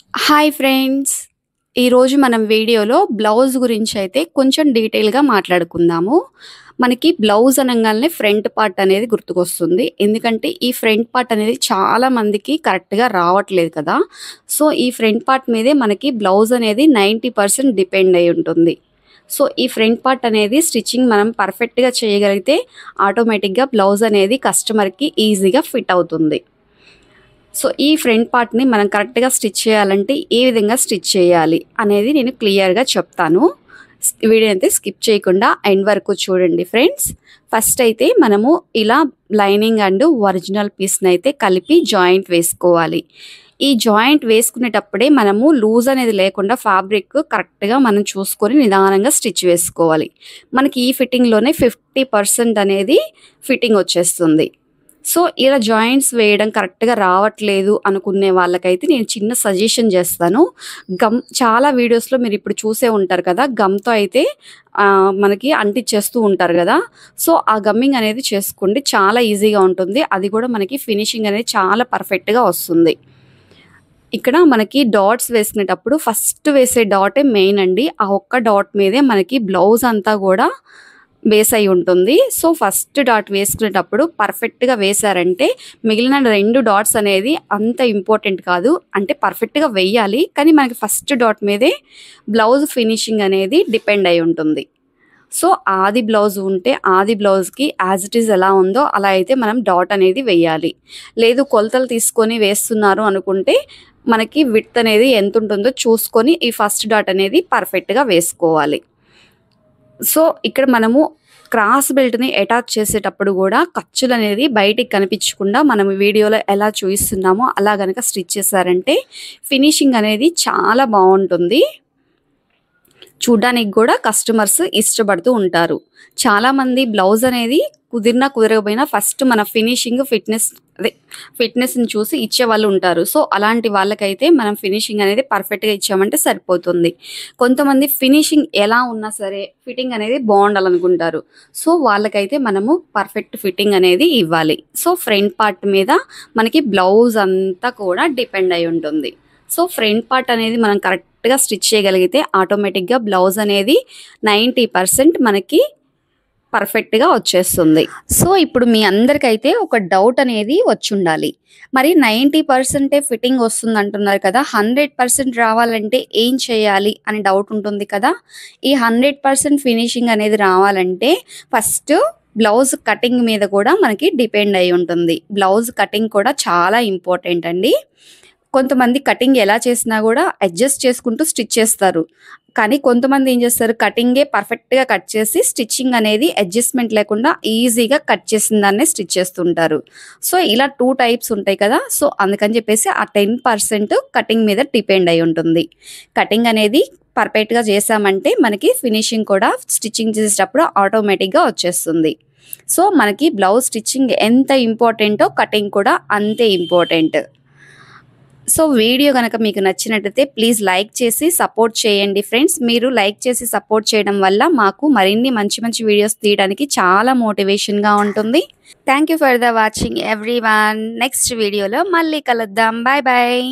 Hi friends. ఈరోజు మనం వీడియోలో బ్లౌజ్ గురించి అయితే కొంచెం డీటెయిల్‌గా మాట్లాడుకుందాము. మనకి బ్లౌజ్ అనంగాల్నే ఫ్రంట్ పార్ట్ అనేది గుర్తుకొస్తుంది. ఎందుకంటే ఈ ఫ్రంట్ పార్ట్ అనేది చాలా మందికి కరెక్ట్‌గా రావట్లేదు కదా! సో, ఈ ఫ్రంట్ పార్ట్ మీదే మనకి బ్లౌజ్ అనేది 90% డిపెండ్ అయ్యి ఉంటుంది. సో, ఈ ఫ్రంట్ పార్ట్ అనేది స్టిచ్చింగ్ మనం పర్ఫెక్ట్‌గా చేయగలిగితే ఆటోమేటిక్‌గా బ్లౌజ్ అనేది కస్టమర్‌కి ఈజీగా ఫిట్ అవుతుంది. సో, ఈ ఫ్రంట్ పార్ట్‌ని మనం కరెక్ట్‌గా స్టిచ్ చేయాలంటే ఏ విధంగా స్టిచ్ చేయాలి అనేది నేను క్లియర్‌గా చెప్తాను. వీడియో అయితే స్కిప్ చేయకుండా ఎండ్ వరకు చూడండి ఫ్రెండ్స్. ఫస్ట్ అయితే మనము ఇలా లైనింగ్ అండ్ ఒరిజినల్ పీస్‌నైతే కలిపి జాయింట్ వేసుకోవాలి. ఈ జాయింట్ వేసుకునేటప్పుడే మనము లూజ్ అనేది లేకుండా ఫ్యాబ్రిక్ కరెక్ట్‌గా మనం చూసుకొని నిదానంగా స్టిచ్ వేసుకోవాలి. మనకి ఈ ఫిట్టింగ్‌లోనే 50% అనేది ఫిట్టింగ్ వచ్చేస్తుంది. సో, ఇలా జాయింట్స్ వేయడం కరెక్ట్‌గా రావట్లేదు అనుకునే వాళ్ళకైతే నేను చిన్న సజెషన్ చేస్తాను. చాలా వీడియోస్‌లో మీరిప్పుడు చూసే ఉంటారు కదా! గమ్‌తో అయితే మనకి అంటించేస్తూ ఉంటారు గదా! సో, ఆ గమ్మింగ్ అనేది చేసుకోండి. చాలా ఈజీగా ఉంటుంది. అది కూడా మనకి ఫినిషింగ్ అనేది చాలా పర్ఫెక్ట్‌గా వస్తుంది. ఇక్కడ మనకి డాట్స్ వేసుకునేటప్పుడు ఫస్ట్ వేసే డాటే మెయిన్ అండి. ఆ ఒక్క డాట్ మీదే మనకి బ్లౌజ్ అంతా గూడా బేస్ అయి ఉంటుంది. సో, ఫస్ట్ డాట్ వేసుకునేటప్పుడు పర్ఫెక్ట్‌గా వేశారంటే మిగిలిన 2 డాట్స్ అనేది అంత ఇంపార్టెంట్ కాదు. అంటే పర్ఫెక్ట్‌గా వెయ్యాలి. కానీ మనకి ఫస్ట్ డాట్ మీదే బ్లౌజ్ ఫినిషింగ్ అనేది డిపెండ్ అయి ఉంటుంది. సో, ఆది బ్లౌజ్ ఉంటే ఆది బ్లౌజ్‌కి యాజ్ ఇట్ ఈజ్ ఎలా ఉందో అలా అయితే మనం డాట్ అనేది వెయ్యాలి. లేదు కొలతలు తీసుకొని వేస్తున్నారు అనుకుంటే మనకి విడ్త్ అనేది ఎంతుంటుందో చూసుకొని ఈ ఫస్ట్ డాట్ అనేది పర్ఫెక్ట్‌గా వేసుకోవాలి. సో, ఇక్కడ మనము క్రాస్ బెల్ట్‌ని అటాచ్ చేసేటప్పుడు గూడా ఖర్చులనేది బయటికి కనిపించకుండా మనం వీడియోలో ఎలా చూయిస్తున్నామో అలా గనక స్టిచ్ చేశారంటే ఫినిషింగ్ అనేది చాలా బావుంటుంది. చూడ్డానికి గూడా కస్టమర్స్ ఇష్టపడుతూ ఉంటారు. చాలామంది బ్లౌజ్ అనేది కుదిరినా కుదరకపోయినా ఫస్ట్ మన ఫిట్‌నెస్‌ని చూసి ఇచ్చేవాళ్ళు ఉంటారు. సో, అలాంటి వాళ్ళకైతే మనం ఫినిషింగ్ అనేది పర్ఫెక్ట్‌గా ఇచ్చామంటే సరిపోతుంది. కొంతమంది ఫినిషింగ్ ఎలా ఉన్నా సరే ఫిట్టింగ్ అనేది బావుండాలనుకుంటారు. సో, వాళ్ళకైతే మనము పర్ఫెక్ట్ ఫిట్టింగ్ అనేది ఇవ్వాలి. సో, ఫ్రంట్ పార్ట్ మీద మనకి బ్లౌజ్ అంతా కూడా డిపెండ్ అయి ఉంటుంది. సో, ఫ్రంట్ పార్ట్ అనేది మనం కరెక్ట్‌గా స్టిచ్ చేయగలిగితే ఆటోమేటిక్‌గా బ్లౌజ్ అనేది 90% మనకి పర్ఫెక్ట్‌గా వచ్చేస్తుంది. సో, ఇప్పుడు మీ అందరికైతే ఒక డౌట్ అనేది వచ్చుండాలి. మరి 90% ఫిట్టింగ్ వస్తుందంటున్నారు కదా! 100% రావాలంటే ఏం చేయాలి అని డౌట్ ఉంటుంది కదా! ఈ 100% ఫినిషింగ్ అనేది రావాలంటే ఫస్ట్ బ్లౌజ్ కటింగ్ మీద కూడా మనకి డిపెండ్ అయి ఉంటుంది. బ్లౌజ్ కటింగ్ కూడా చాలా ఇంపార్టెంట్ అండి. కొంతమంది కటింగ్ ఎలా చేసినా గూడా అడ్జస్ట్ చేసుకుంటూ స్టిచ్ చేస్తారు. కానీ కొంతమంది ఏం చేస్తారు కటింగే పర్ఫెక్ట్‌గా కట్ చేసి స్టిచ్చింగ్ అనేది అడ్జస్ట్‌మెంట్ లేకుండా ఈజీగా కట్ చేసిన దాన్నే స్టిచ్ చేస్తుంటారు. సో, ఇలా 2 టైప్స్ ఉంటాయి కదా! సో, అందుకని చెప్పేసి ఆ 10% కటింగ్ మీద డిపెండ్ అయి ఉంటుంది. కటింగ్ అనేది పర్ఫెక్ట్‌గా చేశామంటే మనకి ఫినిషింగ్ కూడా స్టిచ్చింగ్ చేసేటప్పుడు ఆటోమేటిక్‌గా వచ్చేస్తుంది. సో, మనకి బ్లౌజ్ స్టిచ్చింగ్ ఎంత ఇంపార్టెంటో కటింగ్ కూడా అంతే ఇంపార్టెంట్. సో, వీడియో గనక మీకు నచ్చినట్టయితే ప్లీజ్ లైక్ చేసి సపోర్ట్ చేయండి ఫ్రెండ్స్. మీరు లైక్ చేసి సపోర్ట్ చేయడం వల్ల మాకు మరిన్ని మంచి మంచి వీడియోస్ తీయడానికి చాలా మోటివేషన్‌గా ఉంటుంది. Thank you for the watching everyone. Next వీడియోలో మళ్ళీ కలుద్దాం. Bye bye.